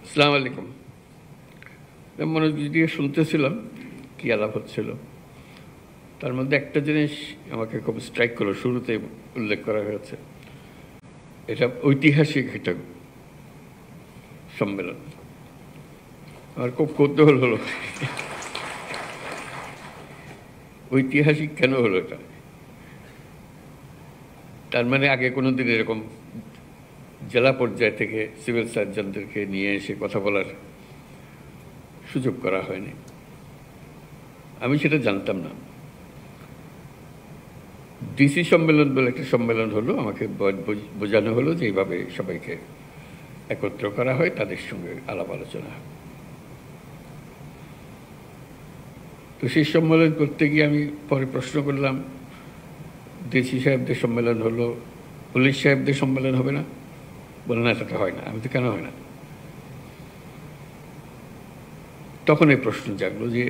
আসসালামু আলাইকুম। মনোযোগ দিয়ে শুনতেছিলাম কি আলাপ হচ্ছিল, তার মধ্যে একটা জিনিস আমাকে খুব স্ট্রাইক করলো, শুরুতে উল্লেখ করা হয়েছে, এটা ঐতিহাসিক একটা সম্মেলন। আমার খুব কৌতূহল হলো ঐতিহাসিক কেন হলো এটা। তার মানে আগে কোনো দিন এরকম জেলা পর্যায় থেকে সিভিল সার্জনদেরকে নিয়ে এসে কথা বলার সুযোগ করা হয়নি। আমি সেটা জানতাম না। ডিসি সম্মেলন বলে একটা সম্মেলন হলো, আমাকে বোঝানো হলো যে এইভাবে সবাইকে একত্র করা হয়, তাদের সঙ্গে আলাপ আলোচনা হয়। তো সেই সম্মেলন করতে গিয়ে আমি পরে প্রশ্ন করলাম, ডিসি সাহেবদের সম্মেলন হলো, পুলিশ সাহেবদের সম্মেলন হবে না? বলে না, সেটা হয় না। আমি তো কেন হয় না? তখন এই প্রশ্ন জাগলো যে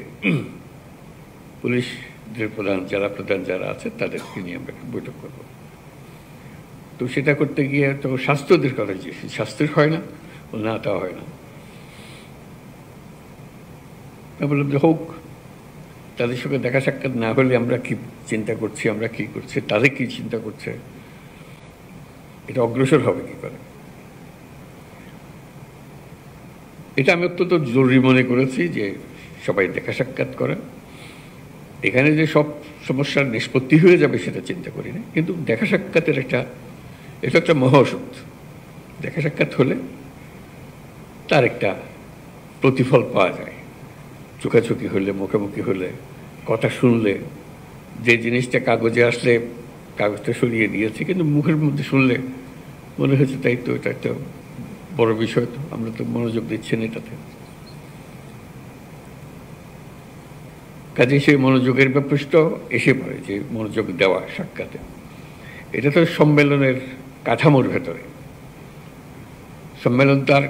পুলিশদের প্রধান, জেলা প্রধান যারা আছে তাদেরকে নিয়ে আমরা বৈঠক করব। তো সেটা করতে গিয়ে তো স্বাস্থ্যদের কথা চেয়েছি, স্বাস্থ্যের হয় না? বলে না, তা হয় না। আমি বললাম যে হোক, তাদের সঙ্গে দেখা সাক্ষাৎ না হলে আমরা কি চিন্তা করছি, আমরা কি করছি, তাদের কি চিন্তা করছে, এটা অগ্রসর হবে কি করে। এটা আমি অত্যন্ত জরুরি মনে করেছি যে সবাই দেখা সাক্ষাৎ করা। এখানে যে সব সমস্যার নিষ্পত্তি হয়ে যাবে সেটা চিন্তা করি না, কিন্তু দেখা সাক্ষাতের এটা একটা মহা ওষুধ। দেখা সাক্ষাৎ হলে তার একটা প্রতিফল পাওয়া যায়। চোখাচোখি হলে, মুখোমুখি হলে, কথা শুনলে, যে জিনিসটা কাগজে আসলে কাগজটা সরিয়ে দিয়েছি, কিন্তু মুখের মধ্যে শুনলে মনে হয়েছে তাই তো, এটা একটা বড় বিষয়, তো আমরা তো মনোযোগ দিচ্ছি না এটাতে। কাজে সেই মনোযোগের ব্যাপারটা এসে পড়ে, যে মনোযোগ দেওয়া সাক্ষাতে। এটা তো সম্মেলনের কাঠামোর ভেতরে। সম্মেলন তার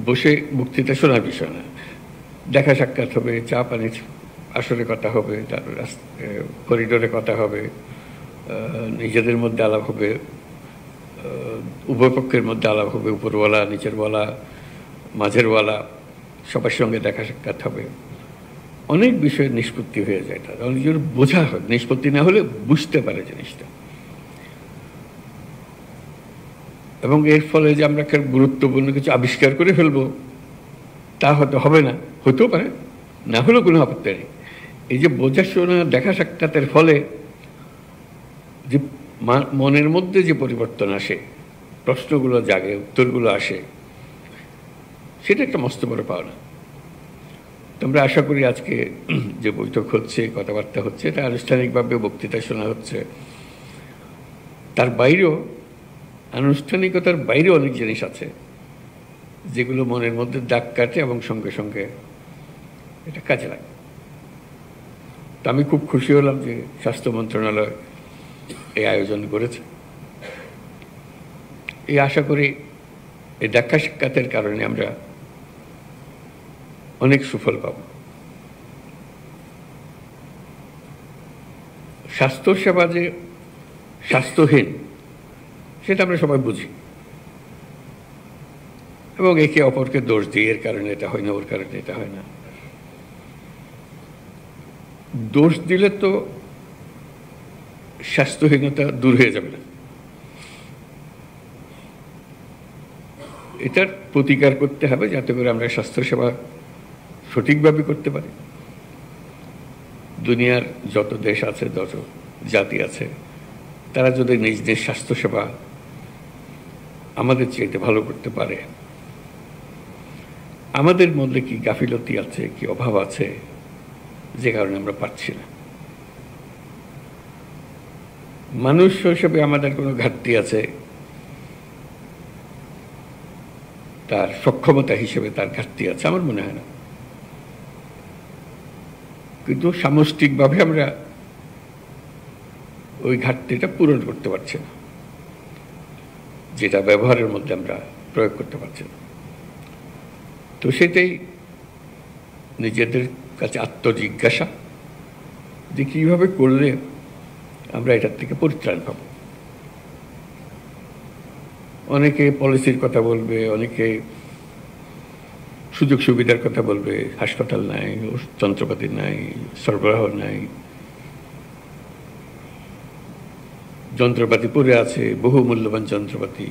বসে বক্তৃতা শোনার বিষয় না। দেখা সাক্ষাৎ হবে, চা পানির আসরে কথা হবে, তারপর করিডোরে কথা হবে, নিজেদের মধ্যে আলাপ হবে, উভয় পক্ষের মধ্যে আলাপ হবে, উপরওয়ালা, নিচেরওয়ালা, মাঝেরওয়ালা, সবার সঙ্গে দেখা সাক্ষাৎ হবে। অনেক বিষয়ের নিষ্পত্তি হয়ে যায়, তার অনেক জোর বোঝা হয়। নিষ্পত্তি না হলে বুঝতে পারে জিনিসটা। এবং এর ফলে যে আমরা একটা গুরুত্বপূর্ণ কিছু আবিষ্কার করে ফেলবো, তা হয়তো হবে না, হতেও পারে, না হলেও কোনো আপত্তি নেই। এই যে বোঝাশোনা, দেখা সাক্ষাতের ফলে যে মনের মধ্যে যে পরিবর্তন আসে, প্রশ্নগুলো জাগে, উত্তরগুলো আসে, সেটা একটা মস্ত বড় পাওনা। তোমরা আশা করি আজকে যে বৈঠক হচ্ছে, কথাবার্তা হচ্ছে, এটা আনুষ্ঠানিকভাবে বক্তৃতা শোনা হচ্ছে, তার বাইরেও, আনুষ্ঠানিকতার বাইরে অনেক জিনিস আছে যেগুলো মনের মধ্যে দাগ কাটে এবং সঙ্গে সঙ্গে এটা কাজে লাগে। তো আমি খুব খুশি হলাম যে স্বাস্থ্য মন্ত্রণালয় এই আয়োজন করেছে। এই আশা করি এই দেখা সাক্ষাতের কারণে আমরা অনেক সুফল পাব। স্বাস্থ্যসেবা যে স্বাস্থ্যহীন, সেটা আমরা সবাই বুঝি এবং একে অপরকে দোষ দিই, এর কারণে এটা হয় না, ওর কারণে এটা হয় না। দোষ দিলে তো স্বাস্থ্যহীনতা দূর হয়ে যাবে না। এটার প্রতিকার করতে হবে যাতে করে আমরা স্বাস্থ্যসেবা সঠিকভাবে করতে পারি। দুনিয়ার যত দেশ আছে, যত জাতি আছে, তারা যদি নিজ নিজ স্বাস্থ্যসেবা আমাদের চাইতে ভালো করতে পারে, আমাদের মধ্যে কি গাফিলতি আছে, কি অভাব আছে যে কারণে আমরা পাচ্ছি না। মানুষ হিসেবে আমাদের কোনো ঘাটতি আছে, তার সক্ষমতা হিসেবে তার ঘাটতি আছে, আমার মনে হয় না। কিন্তু সামষ্টিকভাবে আমরা ওই ঘাটতিটা পূরণ করতে পারছি না, যেটা ব্যবহারের মধ্যে আমরা প্রয়োগ করতে পারছি না। তো সেটাই নিজেদের কাছে আত্মজিজ্ঞাসা, যে কীভাবে করলে আমরা এটার থেকে পরিত্রাণ পাব। অনেকে পলিসির কথা বলবে, অনেকে সুযোগ সুবিধার কথা বলবে, হাসপাতাল নাই, যন্ত্রপাতি নাই, সরবরাহ নাই, যন্ত্রপাতি পড়ে আছে, বহু মূল্যবান যন্ত্রপাতি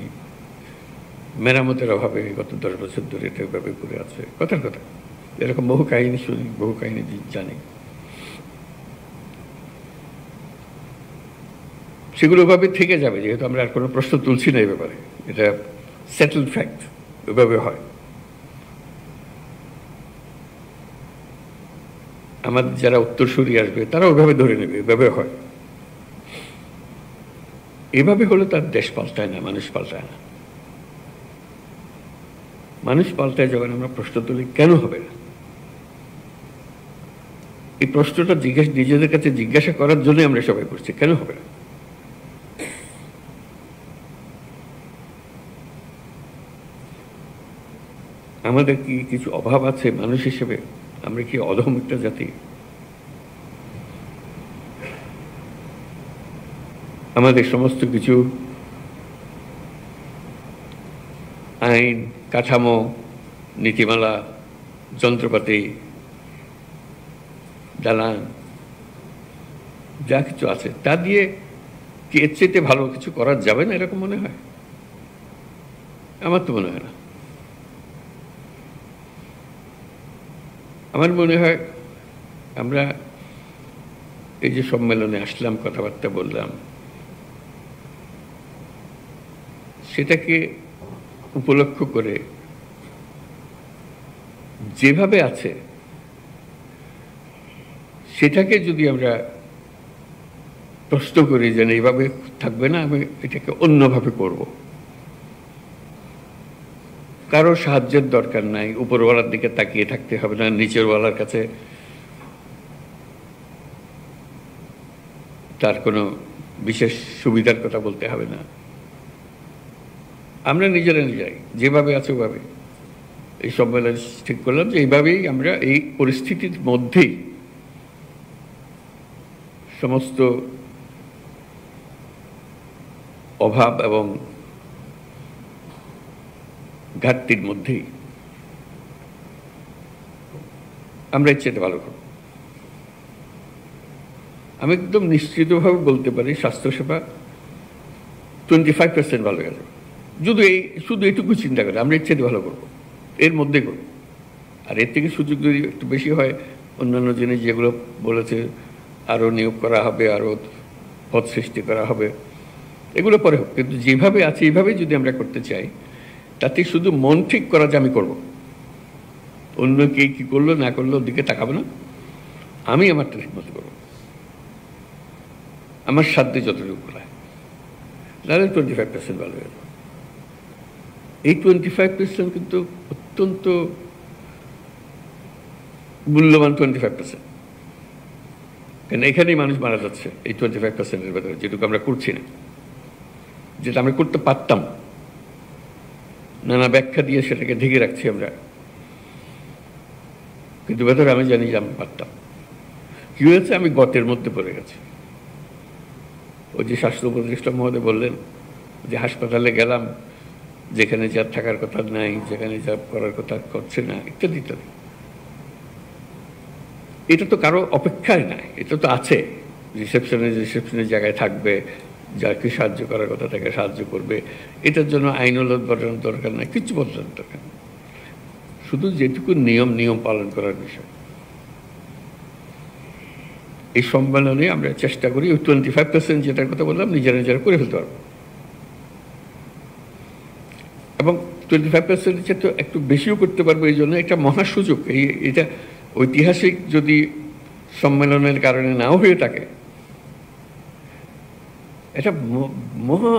মেরামতের অভাবে গত 10 বছর ধরে এটা এভাবে পড়ে আছে। কথার কথা, এরকম বহু কাহিনী শুনি, বহু কাহিনী জানি। সেগুলো ওভাবে থেকে যাবে, যেহেতু আমরা আর কোনো প্রশ্ন তুলছি না এই ব্যাপারে, এটা সেটেলড ফ্যাক্ট, ওইভাবে হয়। আমাদের যারা উত্তরসূরি আসবে তারা ওইভাবে ধরে নেবে, এভাবে হয়। এভাবে হলে তার দেশ পাল্টায় না, মানুষ পাল্টায় না। মানুষ পাল্টায় যখন আমরা প্রশ্ন তুলি, কেন হবে না? এই প্রশ্নটা নিজেদের কাছে জিজ্ঞাসা করার জন্য আমরা সবাই করছি, কেন হবে না? আমাদের কি কিছু অভাব আছে মানুষ হিসেবে? আমরা কি অধম একটা জাতি? আমাদের সমস্ত কিছু আইন কাঠামো, নীতিমালা, যন্ত্রপাতি, দালান, যা কিছু আছে তা দিয়ে কি এর চাইতে ভালো কিছু করা যাবে না, এরকম মনে হয়? আমার তো মনে হয় না। আমার মনে হয় আমরা এই যে সম্মেলনে আসলাম, কথাবার্তা বললাম, সেটাকে উপলক্ষ করে যেভাবে আছে সেটাকে যদি আমরা প্রশ্ন করি যে এইভাবে থাকবে না, আমি এটাকে অন্যভাবে করব, কারো সাহায্যের দরকার নাই, উপরওয়ালার দিকে তাকিয়ে থাকতে হবে না, নিচেরওয়ালার কাছে তার কোনো বিশেষ সুবিধার কথা বলতে হবে না। আমরা নিজেরা নিজেরাই যেভাবে আছে ওভাবে এই সম্মেলন ঠিক করলাম যে এইভাবেই আমরা এই পরিস্থিতির মধ্যেই সমস্ত অভাব এবং ঘাটতির মধ্যেই আমরা এর চেয়ে ভালো করব। আমি একদম নিশ্চিতভাবে বলতে পারি স্বাস্থ্যসেবা 25% ভালো গেছে। শুধু এইটুকু চিন্তা করে আমরা এর চেয়ে ভালো করবো, এর মধ্যে করবো। আর এর থেকে সুযোগ যদি একটু বেশি হয়, অন্যান্য জিনিস যেগুলো বলেছে, আরও নিয়োগ করা হবে, আরও পদ সৃষ্টি করা হবে, এগুলো পরে হোক, কিন্তু যেভাবে আছে এইভাবেই যদি আমরা করতে চাই, তাতে শুধু মন ঠিক করা যে আমি করব, অন্য কে কী করলো না করলো ওর দিকে তাকাবো না, আমি আমারটা ঠিক মতো করবো, আমার সাধ্যে যতটুকু করা। তাহলে 25% ভালো গেল। এই 25% কিন্তু অত্যন্ত মূল্যবান 25%, কারণ এখানেই মানুষ মারা যাচ্ছে এই 25%-এর ভেতরে, যেটুকু আমরা করছি না, যেটা আমরা করতে পারতাম, নানা ব্যাখ্যা দিয়ে সেটাকে ঢেকে রাখছি আমরা, কিন্তু ভেতরে আমি জানি যে আমি পারতাম। কি হয়েছে, আমি গতের মধ্যে পড়ে গেছি। ওই যে স্বাস্থ্য উপদেষ্টা মহোদয় বললেন যে হাসপাতালে গেলাম, যেখানে যা থাকার কথা নাই, যেখানে যা করার কথা করছে না, ইত্যাদি ইত্যাদি। এটা তো কারো অপেক্ষায় নাই, এটা তো আছে। রিসেপশনের জায়গায় থাকবে, যাকে সাহায্য করার কথা তাকে সাহায্য করবে, এটার জন্য আইনওয়ালা বদলানোর দরকার নাই, কিচ্ছু বদলানোর দরকার নেই, শুধু যেটুকু নিয়ম পালন করার বিষয়। এই সম্মেলনে আমরা চেষ্টা করি ওই 25% যেটার কথা বললাম নিজেরা করে ফেলতে পারবো, এবং 25% চেয়ে তো একটু বেশিও করতে পারবো। এই জন্য একটা মহা সুযোগ। এটা ঐতিহাসিক যদি সম্মেলনের কারণে নাও হয়ে থাকে, এটা মহা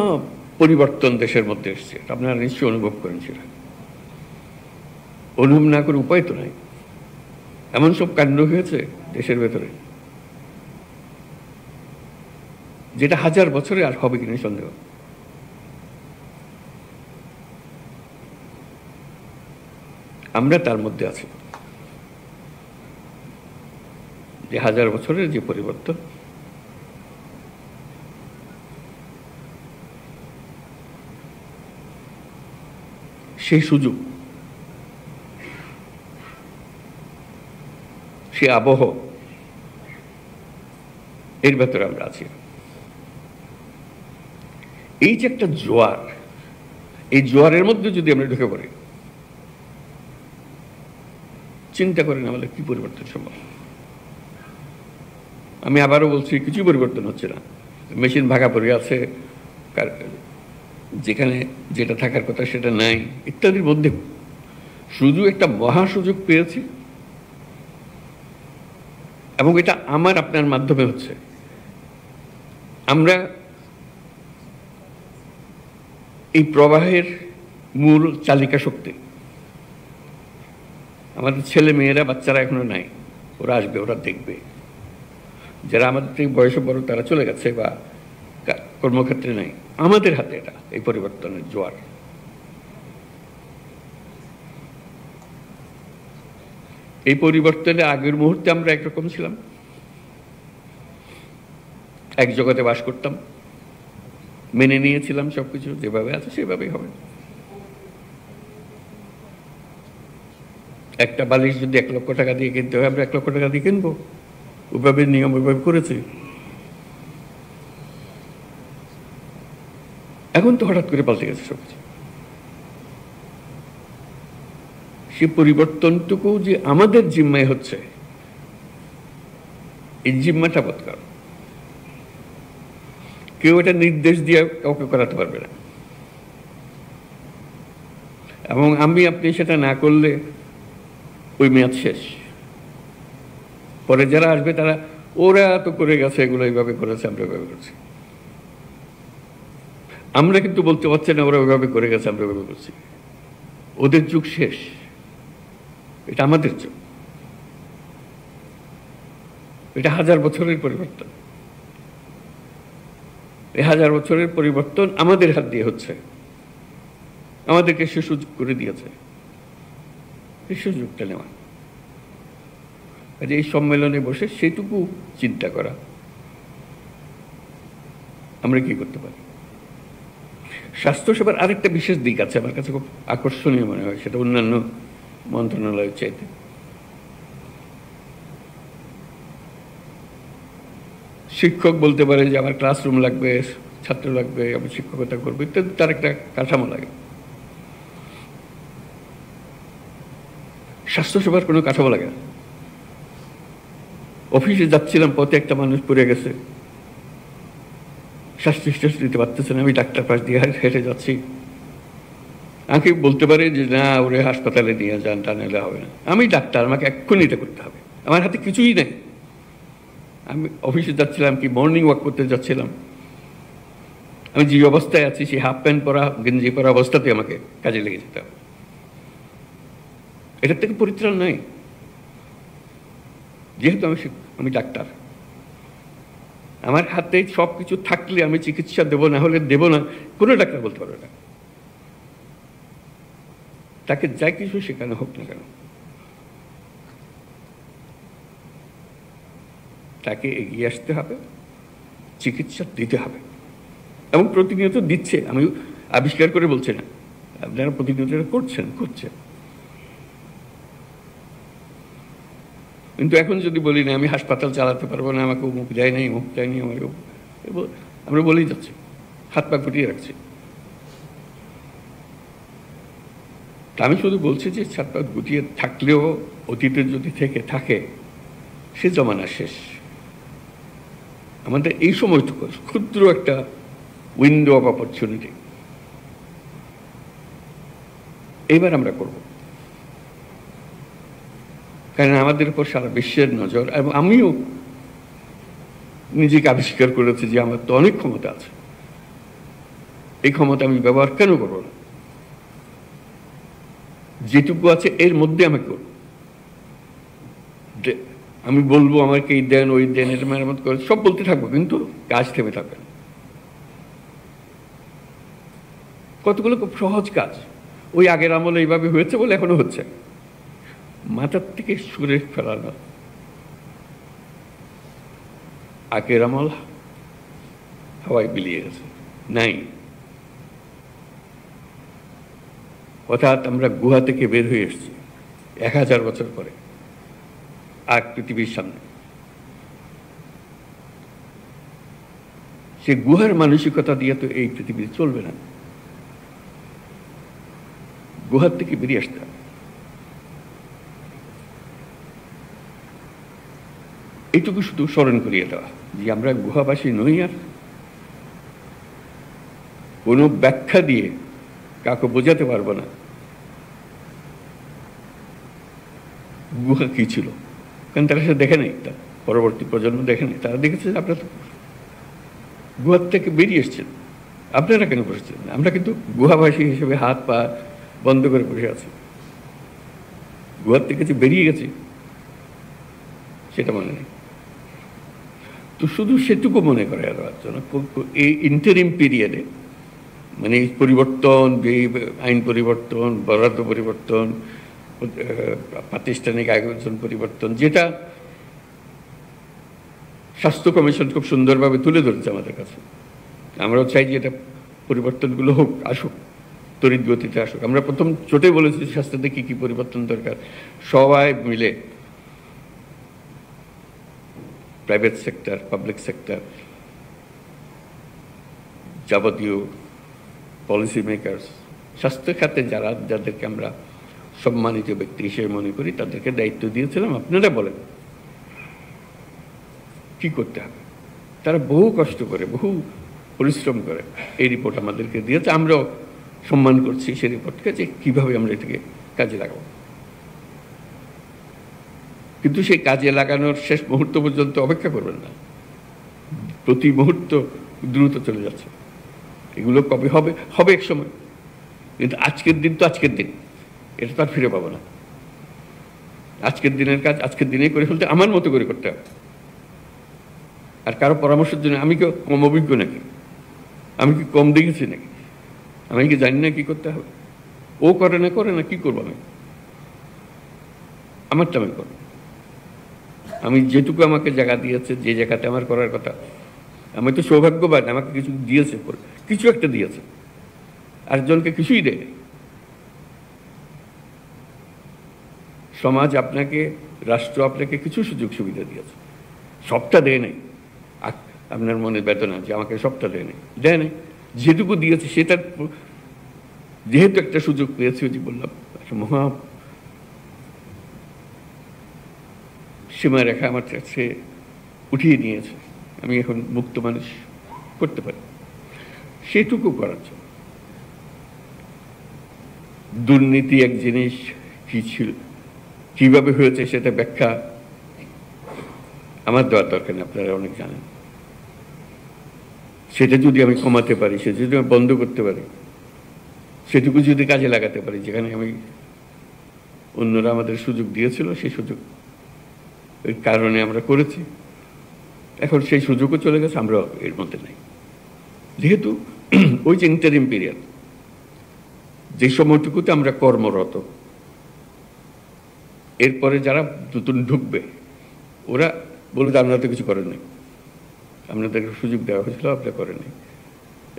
পরিবর্তন দেশের মধ্যে এসছে, আপনারা নিশ্চয়ই অনুভব করেন। সেটা অনুভব না করে উপায় তো নাই। এমন সব কাণ্ড হয়েছে দেশের ভেতরে যেটা 1000 বছরে আর হবে কিনা সন্দেহ। আমরা তার মধ্যে আছি, যে 1000 বছরের যে পরিবর্তন, সেই সুযোগ সে আবহ, এর ভেতরে আমরা আছি। এই যে একটা জোয়ার, এই জোয়ারের মধ্যে যদি আমরা ঢুকে পড়ি, চিন্তা করেন আমাদের কি পরিবর্তন সম্ভব। আমি আবারও বলছি, কিছু পরিবর্তন হচ্ছে না। মেশিন ভাগা পড়ে আছে, যেখানে যেটা থাকার কথা সেটা নাই, ইত্যাদির মধ্যে শুধু একটা মহা সুযোগ পেয়েছি, এবং এটা আমার আপনার মাধ্যমে হচ্ছে। আমরা এই প্রবাহের মূল চালিকা শক্তি। আমাদের ছেলে মেয়েরা, বাচ্চারা এখনো নাই, ওরা আসবে, ওরা দেখবে। যারা আমাদের থেকে বয়সে বড় তারা চলে গেছে বা কর্মক্ষেত্রে নাই। আমাদের হাতে এটা, এই পরিবর্তনের জোয়ার। এই পরিবর্তনে আগের মুহূর্তে আমরা একরকম ছিলাম, এক জগতে বাস করতাম, মেনে নিয়েছিলাম সবকিছু যেভাবে আছে সেভাবেই হবে। একটা বালিশ যদি 1 লক্ষ টাকা দিয়ে কিনতে হয়, আমরা 1 লক্ষ টাকা দিয়ে কিনবো, ওইভাবে নিয়ম ওইভাবে করেছি। এখন তো হঠাৎ করে পাল্টে গেছে সবকিছু। সে পরিবর্তনটুকু যে আমাদের জিম্মায় হচ্ছে, এই জিম্মাটা বদকার। কেউ এটা নির্দেশ দিয়ে কাউকে করাতে পারবে না, এবং আমি আপনি সেটা না করলে ওই মেয়াদ শেষ। পরে যারা আসবে তারা, ওরা তো করে গেছে, এগুলো এইভাবে করেছে, আমরা ওইভাবে করছি। আমরা কিন্তু বলতে পারছি না ওরা ওইভাবে করে গেছে, আমরা ওইভাবে করছি। ওদের যুগ শেষ, এটা আমাদের যুগ। এটা 1000 বছরের পরিবর্তন। এই 1000 বছরের পরিবর্তন আমাদের হাত দিয়ে হচ্ছে। আমাদেরকে সে সুযোগ করে দিয়েছে, এই সুযোগটা নেওয়া। এই সম্মেলনে বসে সেটুকু চিন্তা করা, আমরা কি করতে পারি। স্বাস্থ্যসেবার আরেকটা বিশেষ দিক আছে আমার কাছে, খুব আকর্ষণীয় মনে হয়, সেটা অন্যান্য মন্ত্রণালয়ের চাইতে। শিক্ষক বলতে পারে যে আমার ক্লাসরুম লাগবে, ছাত্র লাগবে, আমি শিক্ষকতা করবো ইত্যাদি, তার একটা কাঠামো লাগে। স্বাস্থ্যসেবার কোনো কাঠামো লাগে না। অফিসে যাচ্ছিলাম, পথে একটা মানুষ পড়ে গেছে, শ্বাস নিঃশ্বাস দিতে পারতেছে না, আমি ডাক্তার পাশ দিয়ে হেঁটে যাচ্ছি। আমাকে বলতে পারে যে না, ওরে হাসপাতালে নিয়ে যান, তা নিলে হবে না। আমি ডাক্তার, আমাকে এক্ষুনি এটা করতে হবে, আমার হাতে কিছুই নেই। আমি অফিসে যাচ্ছিলাম, কি মর্নিং ওয়াক করতে যাচ্ছিলাম, আমি যে অবস্থায় আছি সেই হাফ প্যান্ট পরা, গেঞ্জি পরা অবস্থাতে আমাকে কাজে লেগে যেতে হবে। এটার থেকে পরিত্রাণ নাই, যেহেতু আমি ডাক্তার। আমার হাতে সব কিছু থাকলে আমি চিকিৎসা দেবো, না হলে দেবো না, কোনো ডাক্তার বলতে পারবে না। তাকে যা কিছু শেখানো হোক না কেন, তাকে এগিয়ে আসতে হবে, চিকিৎসা দিতে হবে, এবং প্রতিনিয়ত দিচ্ছে। আমি আবিষ্কার করে বলছি না, আপনারা প্রতিনিয়ত করছেন। কিন্তু এখন যদি বলি না আমি হাসপাতাল চালাতে পারবো না, আমাকে মুখ দেয় নাই, মুখ দেয়নি, আমাকে আমরা বলেই যাচ্ছি, হাত পা গুটিয়ে রাখছি। তা আমি শুধু বলছি যে হাত পা গুটিয়ে থাকলেও অতীতের যদি থেকে থাকে, সে জমানা শেষ। আমাদের এই সময়টুকু ক্ষুদ্র একটা উইন্ডো অফ অপরচুনিটি, এইবার আমরা করব। কারণ আমাদের উপর সারা বিশ্বের নজর, এবং আমিও নিজেকে আবিষ্কার করেছি যে আমার তো অনেক ক্ষমতা আছে, এই ক্ষমতা আমি ব্যবহার কেন করব না? যেটুকু আছে এর মধ্যে আমি করব। আমি বলবো আমাকে এই দেন, ওই দেন, এটা মেরামত করে সব বলতে থাকবো, কিন্তু কাজ থেমে থাকবে না। কতগুলো খুব সহজ কাজ, ওই আগের আমলে এইভাবে হয়েছে বলে এখনো হচ্ছে। মাথার থেকে সুরে ফেলানো, আগের আমল হাওয়ায় বিলিয়ে গেছে, নাই। অর্থাৎ আমরা গুহা থেকে বের হয়ে এসেছি 1000 বছর পরে, আর পৃথিবীর সামনে। সে গুহার মানসিকতা দিয়ে তো এই পৃথিবী চলবে না। গুহার থেকে বেরিয়ে আসতে হবে। এইটুকু শুধু স্মরণ করিয়ে দেওয়া যে আমরা গুহাবাসী নই, আর কোনো ব্যাখ্যা দিয়ে কাউকে বোঝাতে পারবো না গুহা কি ছিল, কারণ তারা সে দেখে নেই, তার পরবর্তী প্রজন্ম দেখে নেই। তারা দেখেছে আপনারা তো গুহার থেকে বেরিয়ে এসছেন, আপনারা কেন বসেছেন? আমরা কিন্তু গুহাবাসী হিসেবে হাত পা বন্ধ করে বসে আছি। গুহার থেকে যে বেরিয়ে গেছি সেটা মনে নেই। তো শুধু সেটুকু মনে করে দেওয়ার জন্য এই ইন্টারিম পিরিয়ডে, মানে এই পরিবর্তন, যে আইন পরিবর্তন, বরাদ্দ পরিবর্তন, প্রাতিষ্ঠানিক আয়োজন পরিবর্তন, যেটা স্বাস্থ্য কমিশন খুব সুন্দরভাবে তুলে ধরেছে আমাদের কাছে, আমরাও চাই যে এটা পরিবর্তনগুলো হোক, আসুক, তড়িৎ গতিতে আসুক। আমরা প্রথম ছোটে বলেছি স্বাস্থ্যতে কী কী পরিবর্তন দরকার, সবাই মিলে প্রাইভেট সেক্টর, পাবলিক সেক্টর, যাবতীয় পলিসি মেকার্স, স্বাস্থ্য খাতে যাদেরকে আমরা সম্মানিত ব্যক্তি হিসেবে মনে করি, তাদেরকে দায়িত্ব দিয়েছিলাম, আপনারা বলেন কি করতে হবে। তারা বহু কষ্ট করে, বহু পরিশ্রম করে এই রিপোর্ট আমাদেরকে দিয়েছে। আমরাও সম্মান করছি সেই রিপোর্টকে, যে কীভাবে আমরা এটাকে কাজে লাগাবো। কিন্তু সেই কাজে লাগানোর শেষ মুহূর্ত পর্যন্ত অপেক্ষা করবেন না, প্রতি মুহূর্ত দ্রুত চলে যাচ্ছে। এগুলো কবে হবে? হবে এক সময়, কিন্তু আজকের দিন তো আজকের দিন, এটা তো আর ফিরে পাবো না। আজকের দিনের কাজ আজকের দিনেই করে ফেলতে আমার মতো করে করতে হবে। আর কারো পরামর্শের জন্য আমি কি কম অভিজ্ঞ নাকি? আমি কি কম দেখেছি নাকি? আমি কি জানি না কি করতে হবে? ও করে না, কি করবো আমি? আমারটা আমি করবো। আমি যেটুকু আমাকে জায়গা দিয়েছে, যে জায়গাতে আমার করার কথা, আমি তো সৌভাগ্যবান, আমাকে কিছু দিয়েছে, কিছু একটা দিয়েছে, আরেকজনকে কিছুই দেয়। সমাজ আপনাকে, রাষ্ট্র আপনাকে কিছু সুযোগ সুবিধা দিয়েছে, সবটা দেয় নাই। আপনার মনে বেদনা যে আমাকে সবটা দেয় নাই, যেটুকু দিয়েছে সেটার যেহেতু একটা সুযোগ পেয়েছি, যে বললাম একটা মহা সীমারেখা আমার কাছে উঠিয়ে নিয়েছে, আমি এখন মুক্ত মানুষ করতে পারি। সেটুকু করার জন্য দুর্নীতি এক জিনিস কি ছিল, কিভাবে হয়েছে সেটা ব্যাখ্যা আমার দেওয়ার দরকার নেই, আপনারা অনেক জানেন। সেটা যদি আমি কমাতে পারি, সেটা যদি আমি বন্ধ করতে পারি, সেটুকু যদি কাজে লাগাতে পারি, যেখানে আমি অন্যরা আমাদের সুযোগ দিয়েছিল, সেই সুযোগ এর কারণে আমরা করেছি। এখন সেই সুযোগও চলে গেছে, আমরা এর মধ্যে নাই। যেহেতু ওই যে ইন্টারিম পিরিয়ড, যে সময়টুকুতে আমরা কর্মরত, এরপরে যারা নতুন ঢুকবে ওরা বলবে আপনারা তো কিছু করেন নাই, আপনাদেরকে সুযোগ দেওয়া হয়েছিল, আপনারা করেন নাই।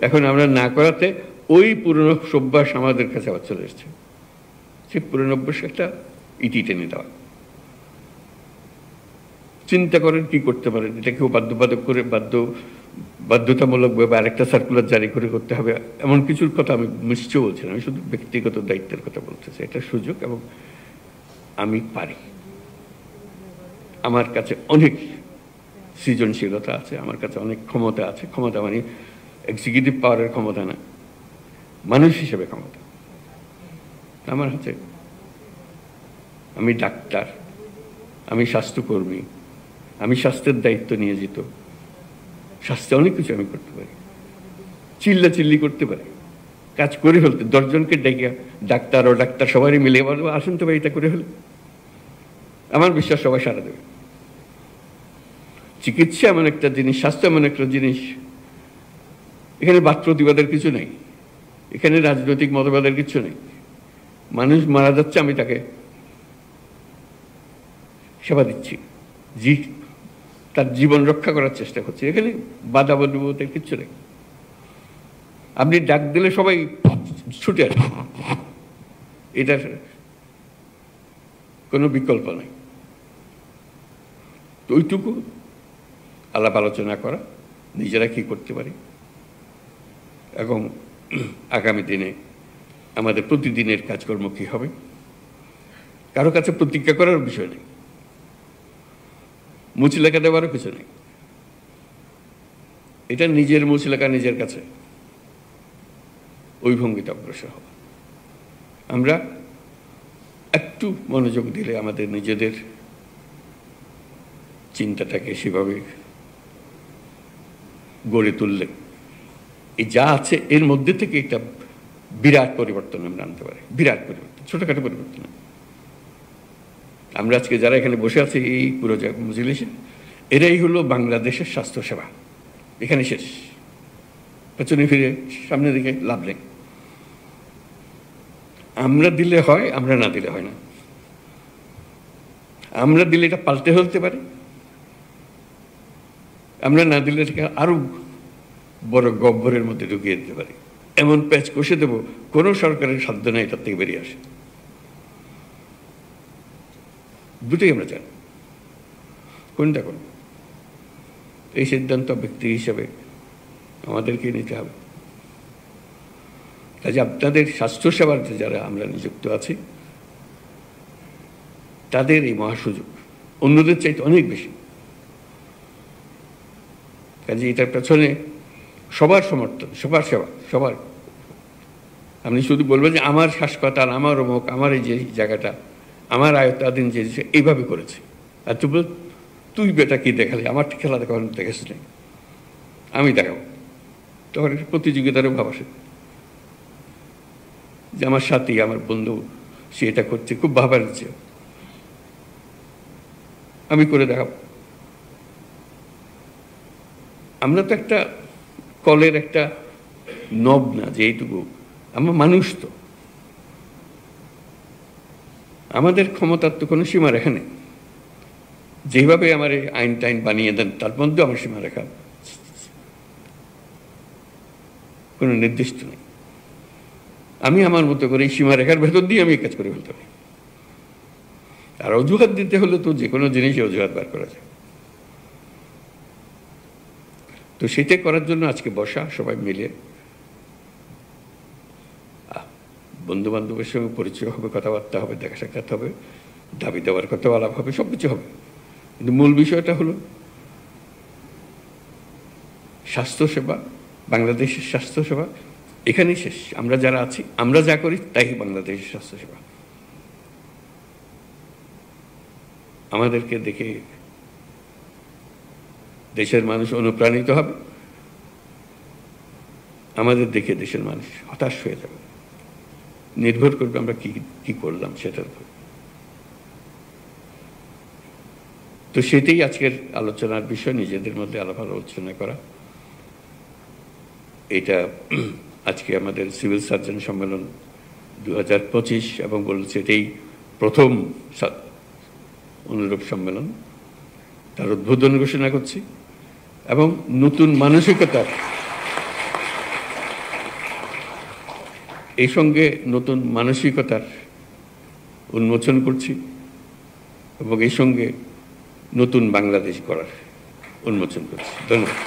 এখন আমরা না করাতে ওই পুরনো অভ্যাস আমাদের কাছে আবার চলে এসছে। সেই পুরনো অভ্যাস একটা ইটি টেনে দেওয়া। চিন্তা করেন কি করতে পারেন, এটা কেউ বাধ্যতামূলকভাবে আরেকটা সার্কুলার জারি করে করতে হবে এমন কিছুর কথা আমি নিশ্চয় বলছি না। আমি শুধু ব্যক্তিগত দায়িত্বের কথা বলতেছি। এটা সুযোগ, এবং আমি পারি। আমার কাছে অনেক সৃজনশীলতা আছে, আমার কাছে অনেক ক্ষমতা আছে। ক্ষমতা মানে এক্সিকিউটিভ পাওয়ারের ক্ষমতা না, মানুষ হিসেবে ক্ষমতা আমার হাতে। আমি ডাক্তার, আমি স্বাস্থ্যকর্মী, আমি স্বাস্থ্যের দায়িত্ব নিয়োজিত। স্বাস্থ্যে অনেক কিছু আমি করতে পারি, চিল্লাচিল্লি করতে পারি, কাজ করে ফেলতে। 10 জনকে ডেকে ডাক্তার ও ডাক্তার সবারই মিলে বলবো আসেন তো ভাই এটা করে ফেলে, আমার বিশ্বাস সবাই সারা দেবে। চিকিৎসা এমন একটা জিনিস, স্বাস্থ্য এমন একটা জিনিস, এখানে বাদ প্রতিবাদের কিছু নেই, এখানে রাজনৈতিক মতবাদের কিছু নেই। মানুষ মারা যাচ্ছে, আমি তাকে সেবা দিচ্ছি, তার জীবন রক্ষা করার চেষ্টা করছি। এখানে বাধা বলতে কিচ্ছু নেই। আপনি ডাক দিলে সবাই ছুটে আসবে, এটার কোনো বিকল্প নাই। তো ওইটুকু আলাপ আলোচনা করা, নিজেরা কী করতে পারি এবং আগামী দিনে আমাদের প্রতিদিনের কাজকর্ম কী হবে। কারো কাছে প্রতিজ্ঞা করার বিষয় নেই, মুচলেখা দেওয়ারও কিছু নেই। এটা নিজের মুচলেখা নিজের কাছে, ওই ভঙ্গিতে অগ্রসর হওয়া। আমরা একটু মনোযোগ দিলে, আমাদের নিজেদের চিন্তাটাকে সেভাবে গড়ে তুললে, এই যা আছে এর মধ্যে থেকে একটা বিরাট পরিবর্তন আমরা আনতে পারি। বিরাট পরিবর্তন, ছোটখাটো পরিবর্তন। আমরা আজকে যারা এখানে বসে আছি এই পুরো মজলিসে, এরাই হলো বাংলাদেশের স্বাস্থ্যসেবা। এখানে শেষ, পেছনে ফিরে সামনের দিকে লাভ নেই। আমরা দিলে হয়, আমরা না দিলে হয় না। আমরা দিলে এটা পাল্টে ফেলতে পারে, আমরা না দিলে এটাকে আরো বড় গহ্বরের মধ্যে ঢুকিয়ে দিতে পারি। এমন প্যাচ কষে দেবো, কোনো সরকারের সাধ্য নাই এটার থেকে বেরিয়ে আসে। দুটোই আমরা চাই, কোনটা করব এই সিদ্ধান্ত ব্যক্তি হিসাবে আমাদেরকে নিতে হবে। কাজে আপনাদের স্বাস্থ্যসেবাতে যারা আমরা নিযুক্ত আছি, তাদের এই মহাসুযোগ অন্যদের চাইতে অনেক বেশি। কাজে এটার পেছনে সবার সমর্থন, সবার সেবা, সবার। আপনি শুধু বলবেন যে আমার হাসপাতাল, আমার অমুক, আমার এই যে জায়গাটা, আমার আয়ত্তাধীন যে এইভাবে করেছে, আর তুই বেটা কি দেখালে, আমার খেলা দেখানো দেখেছি নাই, আমি দেখাবো। তখন একটা প্রতিযোগিতারও ভাব আসে যে আমার সাথী, আমার বন্ধু, সে এটা করছে, খুব ভাবার ইচ্ছে, আমি করে দেখাবো। আমরা তো একটা কলের একটা নব না যে এইটুকু, আমরা মানুষ। তো আমাদের ক্ষমতার তো কোনো সীমারেখা নেই। যেভাবে আমার আইন টাইন বানিয়ে দেন, তার মধ্যেও আমার সীমারেখা কোনো নির্দিষ্ট নেই। আমি আমার মতো করে এই সীমারেখার ভেতর দিয়ে আমি কাজ করে ফেলতে পারি। আর অজুহাত দিতে হলে তো যে কোনো জিনিসই অজুহাত বার করা যায়। তো সেটা করার জন্য আজকে বসা, সবাই মিলে বন্ধু বান্ধবের সঙ্গে পরিচয় হবে, কথাবার্তা হবে, দেখা সাক্ষাৎ হবে, দাবি দেওয়ার কথাও আলাপ হবে, সব কিছু হবে। কিন্তু মূল বিষয়টা হলো স্বাস্থ্যসেবা, বাংলাদেশের স্বাস্থ্যসেবা এখানেই শেষ। আমরা যারা আছি, আমরা যা করি তাই বাংলাদেশের স্বাস্থ্যসেবা। আমাদেরকে দেখে দেশের মানুষ অনুপ্রাণিত হবে, আমাদের দেখে দেশের মানুষ হতাশ হয়ে যাবে। নির্ভর করবে আমরা কি করলাম সেটার উপর। তো সেটাই আজকের আলোচনার বিষয়, নিজেদের মধ্যে আলাপ আলোচনা করা। এটা আজকে আমাদের সিভিল সার্জন সম্মেলন 2025 এবং বলছে এটাই প্রথম অনুরূপ সম্মেলন। তার উদ্বোধন ঘোষণা করছি এবং নতুন মানসিকতার এই সঙ্গে নতুন মানসিকতার উন্মোচন করছি এবং এই সঙ্গে নতুন বাংলাদেশ গড়ার উন্মোচন করছি। ধন্যবাদ।